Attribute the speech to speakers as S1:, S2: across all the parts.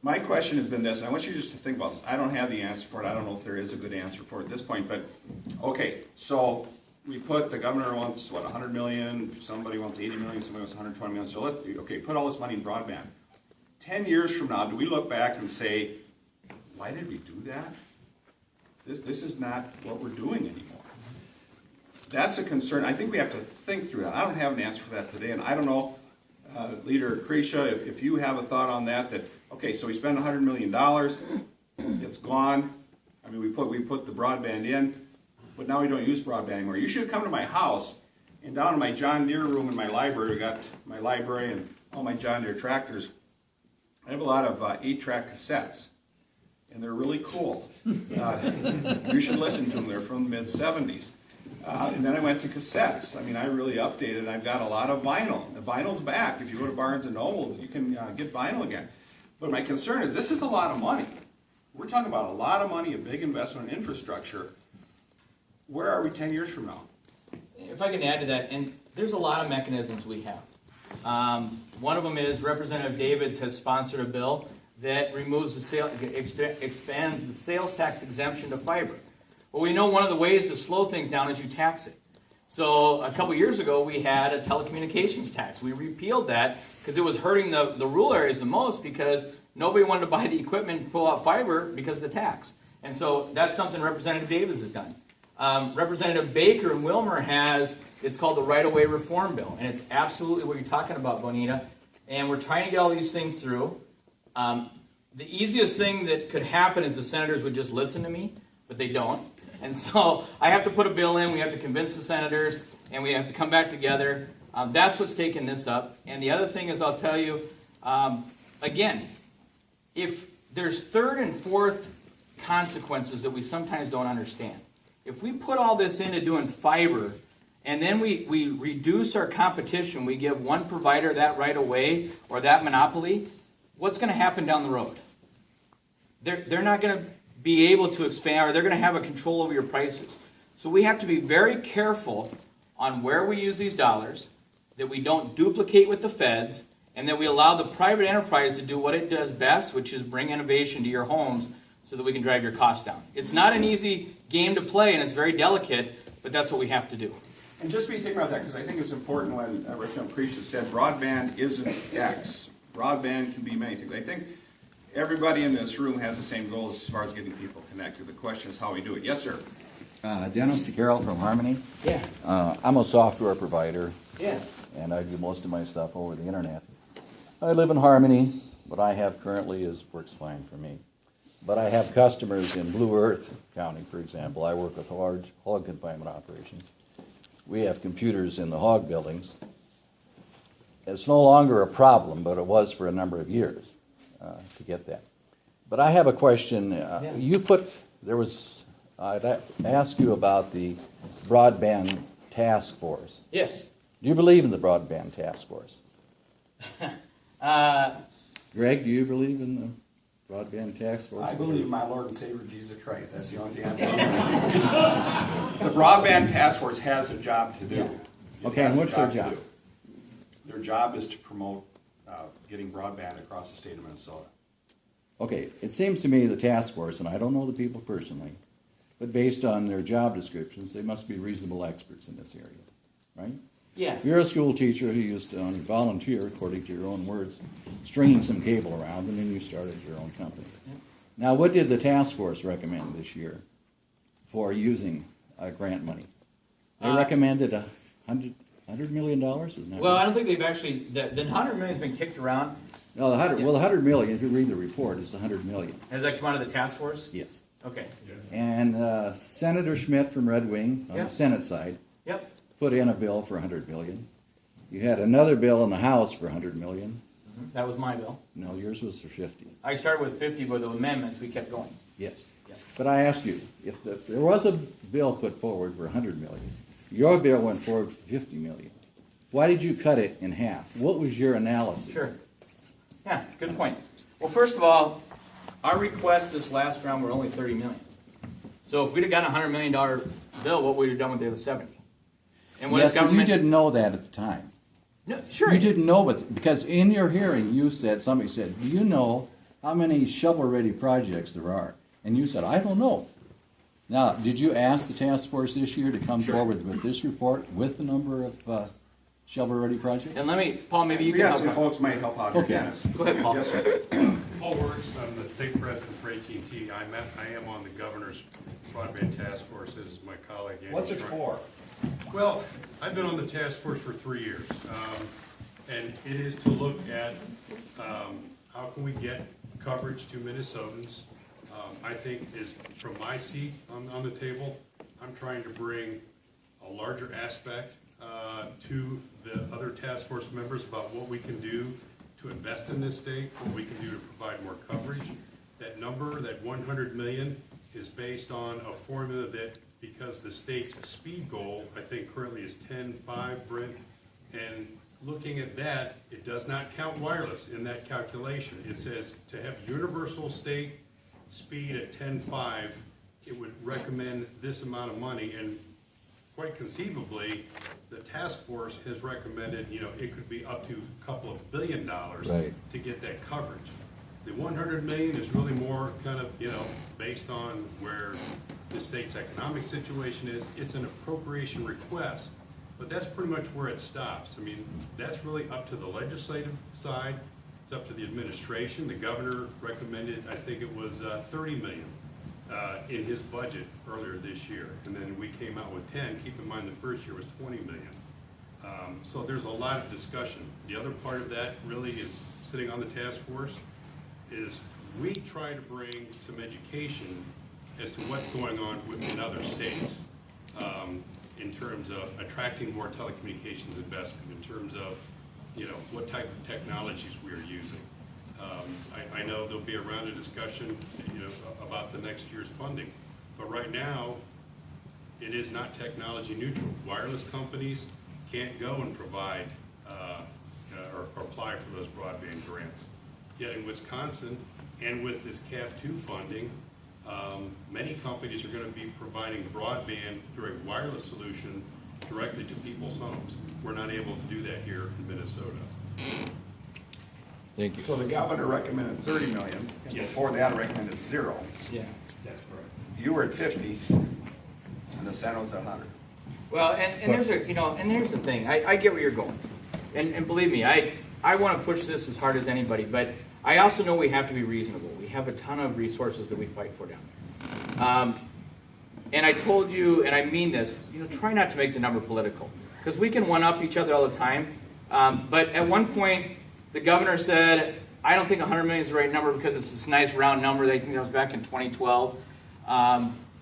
S1: My question has been this, and I want you just to think about this. I don't have the answer for it. I don't know if there is a good answer for it at this point, but, okay, so we put, the governor wants, what, 100 million, somebody wants 80 million, somebody wants 120 million, so let's, okay, put all this money in broadband. 10 years from now, do we look back and say, why did we do that? This is not what we're doing anymore. That's a concern. I think we have to think through that. I don't have an answer for that today, and I don't know, Leader Cretia, if you have a thought on that, okay, so we spend $100 million, it's gone. I mean, we put the broadband in, but now we don't use broadband anymore. You should come to my house, and down in my John Deere room in my library, I got my library and all my John Deere tractors. I have a lot of 8-track cassettes, and they're really cool. You should listen to them. They're from the mid-'70s. And then I went to cassettes. I mean, I really updated. I've got a lot of vinyl. The vinyl's back. If you go to Barnes & Noble, you can get vinyl again. But my concern is this is a lot of money. We're talking about a lot of money, a big investment in infrastructure. Where are we 10 years from now?
S2: If I can add to that, and there's a lot of mechanisms we have. One of them is Representative Davids has sponsored a bill that removes expands the sales tax exemption to fiber. Well, we know one of the ways to slow things down is you tax it. So a couple years ago, we had a telecommunications tax. We repealed that because it was hurting the rural areas the most because nobody wanted to buy the equipment and pull out fiber because of the tax. And so that's something Representative Davis has done. Representative Baker in Wilmer has, it's called the right-of-way reform bill. And it's absolutely what you're talking about, Bonita. And we're trying to get all these things through. The easiest thing that could happen is the senators would just listen to me, but they don't. And so I have to put a bill in, we have to convince the senators, and we have to come back together. That's what's taking this up. And the other thing is, I'll tell you, again, if there's third and fourth consequences that we sometimes don't understand. If we put all this into doing fiber, and then we reduce our competition, we give one provider that right away, or that monopoly, what's going to happen down the road? They're not going to be able to expand, or they're going to have a control over your prices. So we have to be very careful on where we use these dollars, that we don't duplicate with the feds, and that we allow the private enterprise to do what it does best, which is bring innovation to your homes so that we can drive your costs down. It's not an easy game to play, and it's very delicate, but that's what we have to do.
S1: And just be thinking about that, because I think it's important when Representative Cretia said broadband isn't X. Broadband can be many things. I think everybody in this room has the same goals as far as getting people connected. The question is how we do it. Yes, sir.
S3: Dennis DeCarroll from Harmony.
S2: Yeah.
S3: I'm a software provider.
S2: Yeah.
S3: And I do most of my stuff over the internet. I live in Harmony. What I have currently works fine for me. But I have customers in Blue Earth County, for example. I work with large hog confinement operations. We have computers in the hog buildings. It's no longer a problem, but it was for a number of years to get that. But I have a question. I'd ask you about the broadband task force.
S2: Yes.
S3: Do you believe in the broadband task force? Greg, do you believe in the broadband task force?
S1: I believe in my Lord and Savior Jesus Christ. That's the only thing I believe in. The broadband task force has a job to do.
S3: Yeah. Okay, and what's their job?
S1: Their job is to promote getting broadband across the state of Minnesota.
S3: Okay, it seems to me the task force, and I don't know the people personally, but based on their job descriptions, they must be reasonable experts in this area, right?
S2: Yeah.
S3: You're a school teacher who used to only volunteer, according to your own words, stringing some cable around, and then you started your own company.
S2: Yep.
S3: Now, what did the task force recommend this year for using grant money? They recommended $100 million, isn't that
S2: Well,
S3: right?
S2: I don't think they've actually, the $100 million has been kicked around.
S3: No, the $100 million, if you read the report, is the $100 million.
S2: Has that come out of the task force?
S3: Yes.
S2: Okay.
S3: And Senator Schmidt from Red Wing, on
S2: Yep.
S3: the Senate side,
S2: Yep.
S3: put in a bill for $100 million. You had another bill in the House for $100 million.
S2: That was my bill.
S3: No, yours was for 50.
S2: I started with 50, but the amendments, we kept going.
S3: Yes.
S2: Yep.
S3: But I asked you, if there was a bill put forward for $100 million, your bill went forward for $50 million. Why did you cut it in half? What was your analysis?
S2: Sure. Yeah, good point. Well, first of all, our requests this last round were only $30 million. So if we'd have gotten a $100 million bill, what would we have done with the other 70? And what
S3: Yes,
S2: is
S3: but you
S2: government?
S3: didn't know that at the time.
S2: No, sure.
S3: You didn't know, because in your hearing, somebody said, do you know how many shovel-ready projects there are. And you said, I don't know. Now, did you ask the task force this year to come forward with this report with the number of shovel-ready projects?
S2: And let me, Paul, maybe you
S1: We
S2: can
S1: got some
S2: help.
S1: folks might help out here,
S3: Okay.
S1: Dennis.
S2: Go ahead, Paul.
S1: Yes, sir.
S4: Paul Works, I'm the state president for AT&T. I am on the governor's broadband task force, as my colleague Andy
S1: What's it
S4: Schrein.
S1: for?
S4: Well, I've been on the task force for 3 years, and it is to look at how can we get coverage to Minnesotans. I think is from my seat on the table, I'm trying to bring a larger aspect to the other task force members about what we can do to invest in this state, what we can do to provide more coverage. That number, that 100 million, is based on a formula that, because the state's speed goal, I think currently is 10.5, Brent, and looking at that, it does not count wireless in that calculation. It says to have universal state speed at 10.5, it would recommend this amount of money, and quite conceivably, the task force has recommended, it could be up to a couple of $1 billion
S3: Right.
S4: to get that coverage. The 100 million is really more kind of, based on where the state's economic situation is. It's an appropriation request, but that's pretty much where it stops. I mean, that's really up to the legislative side. It's up to the administration. The governor recommended, I think it was 30 million in his budget earlier this year. And then we came out with 10. Keep in mind, the first year was 20 million. So there's a lot of discussion. The other part of that really is sitting on the task force is we try to bring some education as to what's going on in other states in terms of attracting more telecommunications investment, in terms of, what type of technologies we are using. I know there'll be a round of discussion, about the next year's funding, but right now, it is not technology neutral. Wireless companies can't go and provide or apply for those broadband grants. Yet in Wisconsin, and with this CAF2 funding, many companies are going to be providing broadband through a wireless solution directly to people's homes. We're not able to do that here in Minnesota.
S3: Thank you.
S1: So the governor recommended 30 million, and
S4: Yes.
S1: before that recommended 0.
S2: Yeah.
S4: That's correct.
S1: You were at 50, and the Senate was at 100.
S2: Well, and there's and here's the thing, I get where you're going. And believe me, I want to push this as hard as anybody, but I also know we have to be reasonable. We have a ton of resources that we fight for down there. And I told you, and I mean this, try not to make the number political. Because we can one-up each other all the time. But at one point, the governor said, I don't think 100 million is the right number because it's this nice round number. They think that was back in 2012.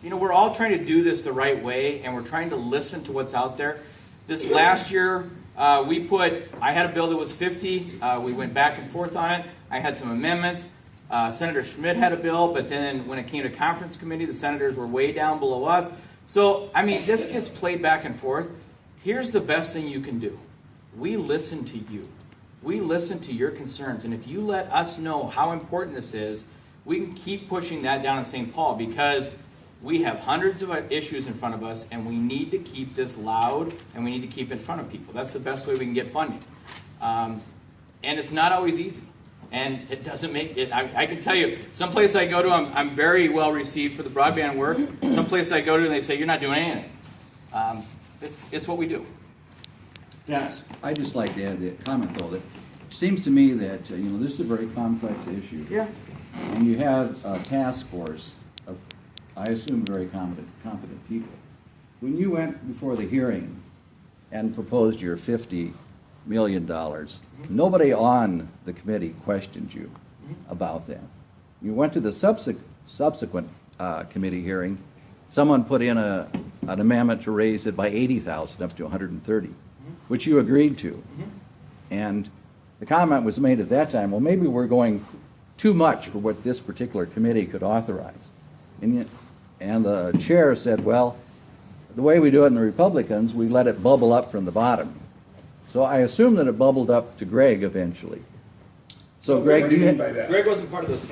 S2: We're all trying to do this the right way, and we're trying to listen to what's out there. This last year, I had a bill that was 50. We went back and forth on it. I had some amendments. Senator Schmidt had a bill, but then when it came to conference committee, the senators were way down below us. So, this gets played back and forth. Here's the best thing you can do. We listen to you. We listen to your concerns. And if you let us know how important this is, we can keep pushing that down in St. Paul because we have hundreds of issues in front of us, and we need to keep this loud, and we need to keep it in front of people. That's the best way we can get funding. And it's not always easy. And it doesn't make it, I can tell you, someplace I go to, I'm very well received for the broadband work. Someplace I go to, and they say, you're not doing anything. It's what we do.
S1: Yes.
S3: I'd just like to add the comment, though, that it seems to me that, this is a very complex issue.
S2: Yeah.
S3: And you have a task force of, I assume, very competent people. When you went before the hearing and proposed your $50 million, nobody on the committee questioned you about that. You went to the subsequent committee hearing, someone put in an amendment to raise it by 80,000 up to 130, which you agreed to. And the comment was made at that time, well, maybe we're going too much for what this particular committee could authorize. And the chair said, well, the way we do it in the Republicans, we let it bubble up from the bottom. So I assume that it bubbled up to Greg eventually. So Greg,
S1: What do you mean by that?
S2: Greg wasn't part of those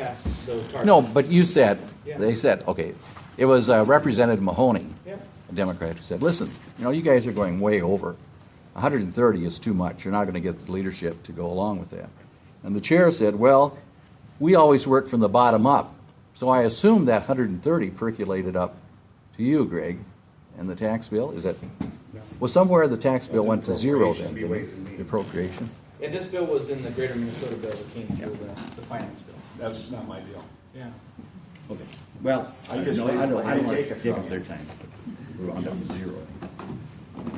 S2: targets.
S3: no, but you said,
S2: Yeah.
S3: they said, okay, it was Representative Mahoney,
S2: Yeah.
S3: a Democrat, who said, listen, you guys are going way over. 130 is too much. You're not going to get the leadership to go along with that. And the chair said, well, we always work from the bottom up. So I assume that 130 percolated up to you, Greg, and the tax bill, is that, well, somewhere the tax bill went to zero then, didn't it? The appropriation?
S2: And this bill was in the greater Minnesota bill that came through the finance bill.
S1: That's not my deal.
S2: Yeah.
S3: Okay, well,
S1: I just-
S3: I don't
S1: I
S3: want to
S1: take it
S3: take
S1: from
S3: up
S1: you.
S3: their time. We're on to zero.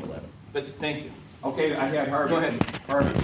S3: 11.
S2: But thank you.
S1: Okay, I had Harvey.
S2: Go ahead.
S1: Harvey.